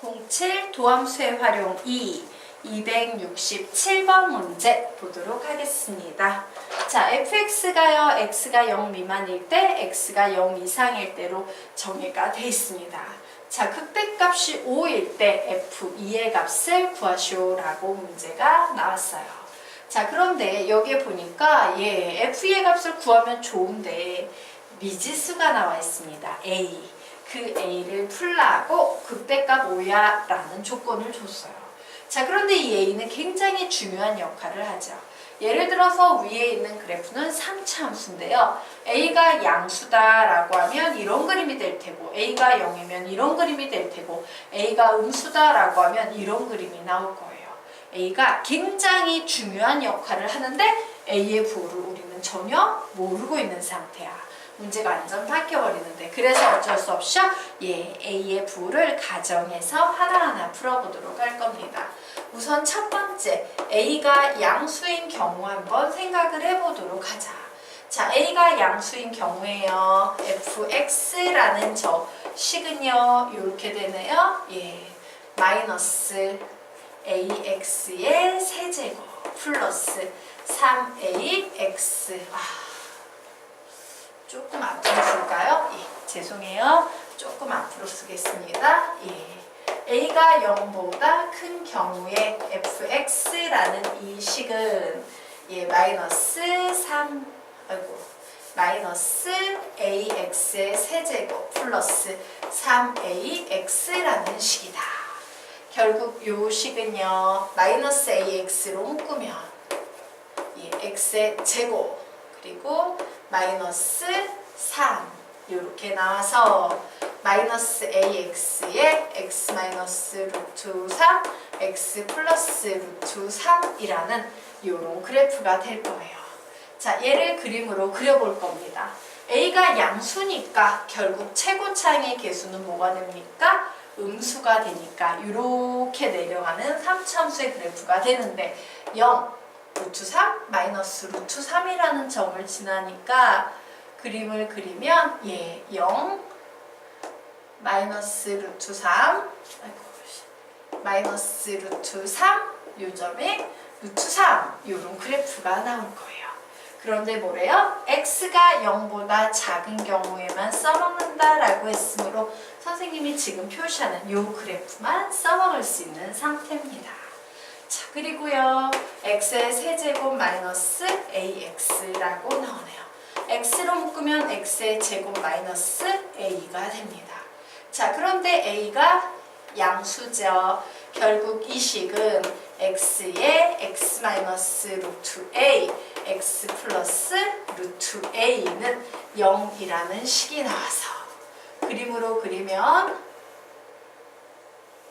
07 도함수의 활용 267번 문제 보도록 하겠습니다. 자, fx가요, x가 0 미만일 때, x가 0 이상일 때로 정의가 되어 있습니다. 자, 극대값이 5일 때 f2의 값을 구하시오라고 문제가 나왔어요. 자, 그런데 여기에 보니까 f2의 값을 구하면 좋은데 미지수가 나와 있습니다. a. 그 a를 풀라고 극대값 5야 라는 조건을 줬어요. 자, 그런데 이 a는 굉장히 중요한 역할을 하죠. 예를 들어서 위에 있는 그래프는 3차 함수인데요. a가 양수다라고 하면 이런 그림이 될 테고, a가 0이면 이런 그림이 될 테고, a가 음수다라고 하면 이런 그림이 나올 거예요. a가 굉장히 중요한 역할을 하는데 a의 부호를 우리는 전혀 모르고 있는 상태야. 문제가 완전 바뀌어버리는데, 그래서 어쩔 수 없이 a의 부호를 가정해서 하나하나 풀어보도록 할 겁니다. 우선 첫 번째, a가 양수인 경우 한번 생각을 해보도록 하자. 자, a가 양수인 경우에요, fx라는 저 식은요 이렇게 되네요. 마이너스 ax의 세제곱 플러스 3ax. 조금 앞으로 쓸까요? 죄송해요. 조금 앞으로 쓰겠습니다. a가 0보다 큰 경우에 fx라는 이 식은 마이너스 ax의 세제곱 플러스 3ax라는 식이다. 결국 요 식은요 마이너스 ax로 묶으면 x의 제곱 그리고 마이너스 3 이렇게 나와서 마이너스 ax에 x 마이너스 루트 3 x 플러스 루트 3이라는 이런 그래프가 될 거예요. 자, 얘를 그림으로 그려볼 겁니다. a가 양수니까 결국 최고차항의 개수는 뭐가 됩니까? 음수가 되니까 이렇게 내려가는 3차함수의 그래프가 되는데 0 루트 3 마이너스 루트 3이라는 점을 지나니까 그림을 그리면 0 마이너스 루트 3 마이너스 루트 3 요 점에 루트 3 요런 그래프가 나올 거예요. 그런데 뭐래요? x가 0보다 작은 경우에만 써먹는다 라고 했으므로 선생님이 지금 표시하는 요 그래프만 써먹을 수 있는 상태입니다. 자, 그리고요 x의 세제곱 마이너스 ax라고 나오네요. x로 묶으면 x의 제곱 마이너스 a가 됩니다. 자, 그런데 a가 양수죠. 결국 이 식은 x의 x 마이너스 루트 a x 플러스 루트 a는 0이라는 식이 나와서 그림으로 그리면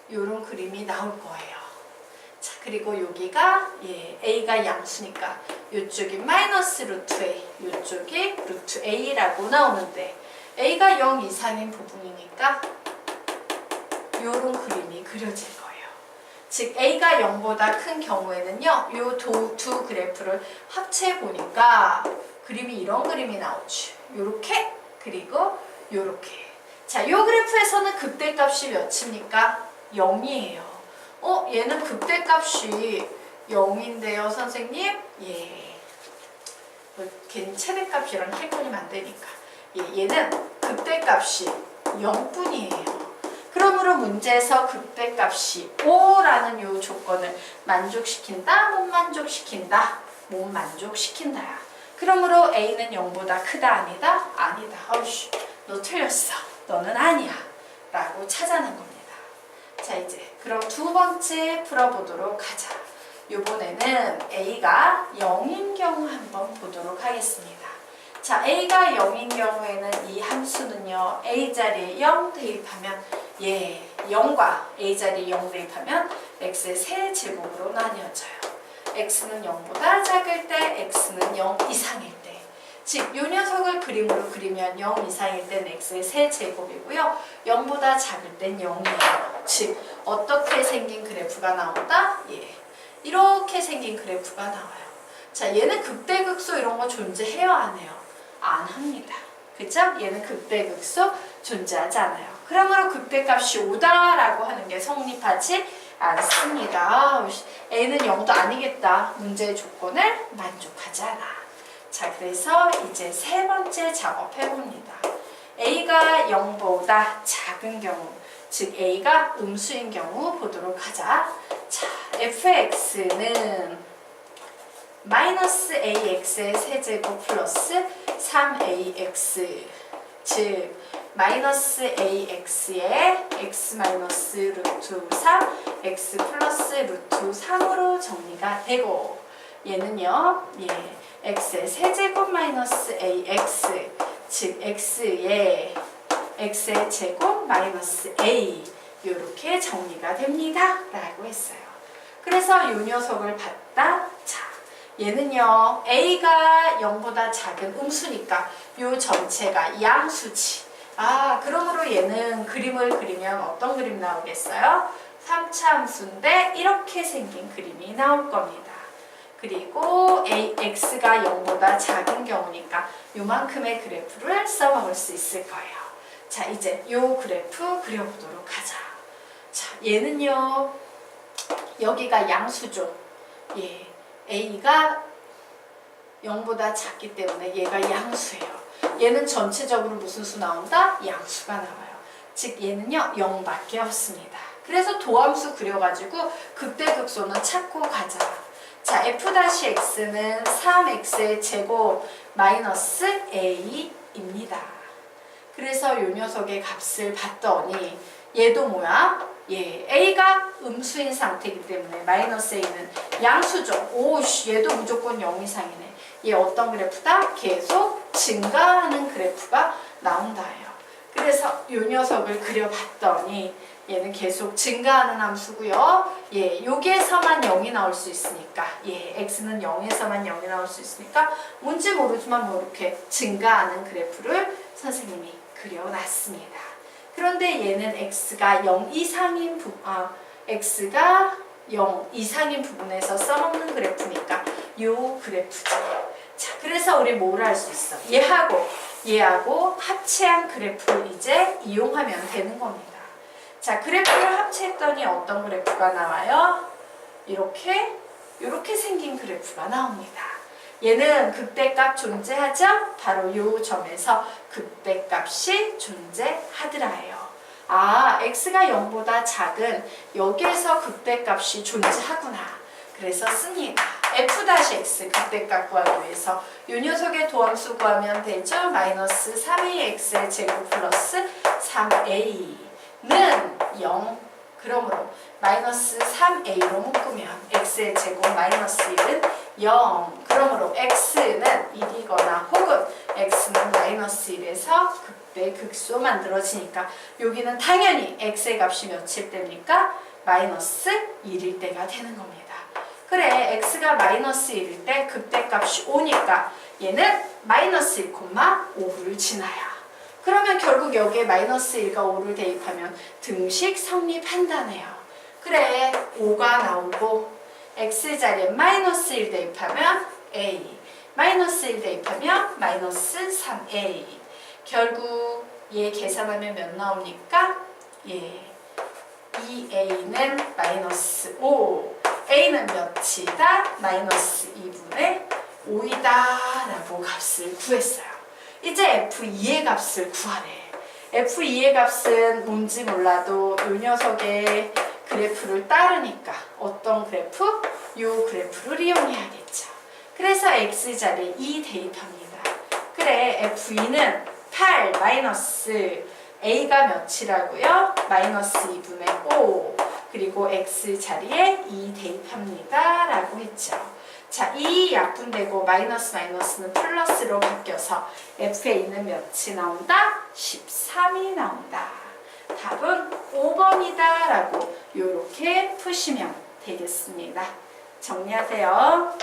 이런 그림이 나올 거예요. 자, 그리고 여기가 a가 양수니까 이쪽이 마이너스 루트 a, 이쪽이 루트 a라고 나오는데 a가 0 이상인 부분이니까 이런 그림이 그려질 거예요. 즉 a가 0보다 큰 경우에는요 이 두 그래프를 합치해 보니까 그림이 이런 그림이 나오죠. 요렇게 그리고 요렇게. 자, 이 그래프에서는 극대값이 몇입니까? 0이에요. 얘는 극대값이 0인데요, 선생님? 걔는 최대값이랑 해보면 안 되니까. 얘는 극대값이 0뿐이에요. 그러므로 문제에서 극대값이 5라는 요 조건을 만족시킨다, 못 만족시킨다? 못 만족시킨다야. 그러므로 a는 0보다 크다, 아니다? 아니다. 어이씨, 너 틀렸어. 너는 아니야. 라고 찾아낸 겁니다. 자, 이제 그럼 두 번째 풀어보도록 하자. 이번에는 a가 0인 경우 한번 보도록 하겠습니다. 자, a가 0인 경우에는 이 함수는요 a 자리에 0 대입하면 0과 a 자리에 0 대입하면 x의 세제곱으로 나뉘어져요. x는 0보다 작을 때, x는 0 이상일 때. 즉, 이 녀석을 그림으로 그리면 0 이상일 땐 x의 세제곱이고요. 0보다 작을 땐 0이에요. 즉, 어떻게 생긴 그래프가 나온다? 이렇게 생긴 그래프가 나와요. 자, 얘는 극대극소 이런 거 존재해요, 안 해요? 안 합니다. 그죠? 얘는 극대극소 존재하지 않아요. 그러므로 극대값이 5다라고 하는 게 성립하지 않습니다. A는 0도 아니겠다. 문제의 조건을 만족하지 않아. 자, 그래서 이제 세 번째 작업해봅니다. A가 0보다 작은 경우, 즉 A가 음수인 경우 보도록 하자. 자, fx는 마이너스 ax의 세제곱 플러스 3ax, 즉 마이너스 ax의 x 마이너스 루트 3, x 플러스 루트 3으로 정리가 되고, 얘는요, x의 세제곱 마이너스 ax, 즉 x의 제곱 마이너스 a, 이렇게 정리가 됩니다 라고 했어요. 그래서 이 녀석을 봤다. 자, 얘는요, a가 0보다 작은 음수니까 이 전체가 양수지. 그러므로 얘는 그림을 그리면 어떤 그림 나오겠어요? 3차 함수인데 이렇게 생긴 그림이 나올 겁니다. 그리고 x가 0보다 작은 경우니까 요만큼의 그래프를 써먹을 수 있을 거예요. 자, 이제 요 그래프 그려보도록 하자. 자, 얘는요, 여기가 양수죠. a가 0보다 작기 때문에 얘가 양수예요. 얘는 전체적으로 무슨 수 나온다? 양수가 나와요. 즉 얘는요 0밖에 없습니다. 그래서 도함수 그려가지고 극대극소는 찾고 가자. 자, f-x는 3x의 제곱 마이너스 a입니다. 그래서 이 녀석의 값을 봤더니 얘도 뭐야? a가 음수인 상태이기 때문에 마이너스 a는 양수죠. 얘도 무조건 0 이상이네. 얘 어떤 그래프다? 계속 증가하는 그래프가 나온다예요. 그래서 이 녀석을 그려봤더니 얘는 계속 증가하는 함수고요. 여기에서만 0이 나올 수 있으니까, x는 0에서만 0이 나올 수 있으니까 뭔지 모르지만 뭐 이렇게 증가하는 그래프를 선생님이 그려놨습니다. 그런데 얘는 x가 0 이상인 x가 0 이상인 부분에서 써먹는 그래프니까 요 그래프죠. 자, 그래서 우리 뭘 할 수 있어? 얘하고 합체한 그래프를 이제 이용하면 되는 겁니다. 자, 그래프를 합체했더니 어떤 그래프가 나와요? 이렇게 생긴 그래프가 나옵니다. 얘는 극대값 존재하죠? 바로 이 점에서 극대값이 존재하더라예요. x가 0보다 작은 여기에서 극대값이 존재하구나. 그래서 씁니다. f-x 극대값 구하기 위해서 이 녀석의 도함수 구하면 되죠? 마이너스 3ax의 제곱 플러스 3a는 0. 그러므로 마이너스 3a로 묶으면 x의 제곱 마이너스 1은 0. 그러므로 x는 1이거나 혹은 x는 마이너스 1에서 극대극소 만들어지니까 여기는 당연히 x의 값이 몇일 때입니까? 마이너스 1일 때가 되는 겁니다. 그래, x가 마이너스 1일 때 극대값이 5니까 얘는 마이너스 1,5를 지나야. 그러면 결국 여기에 마이너스 1과 5를 대입하면 등식 성립한다네요. 그래, 5가 나오고 x자리에 마이너스 1 대입하면 a, 마이너스 1 대입하면 마이너스 3a. 결국 얘 계산하면 몇 나옵니까? 2a는 마이너스 5, a는 몇이다? 마이너스 2분의 5이다 라고 값을 구했어요. 이제 f2의 값을 구하래. f2의 값은 뭔지 몰라도 이 녀석의 그래프를 따르니까 어떤 그래프? 이 그래프를 이용해야겠죠. 그래서 x자리에 2 대입합니다. 그래, f2는 8 마이너스 a가 몇이라고요? 마이너스 2분의 5. 그리고 x자리에 2 대입합니다 라고 했죠. 자, 2 약분되고 마이너스는 플러스로 바뀌어서 FA는 몇이 나온다? 13이 나온다. 답은 5번이다 라고 이렇게 푸시면 되겠습니다. 정리하세요.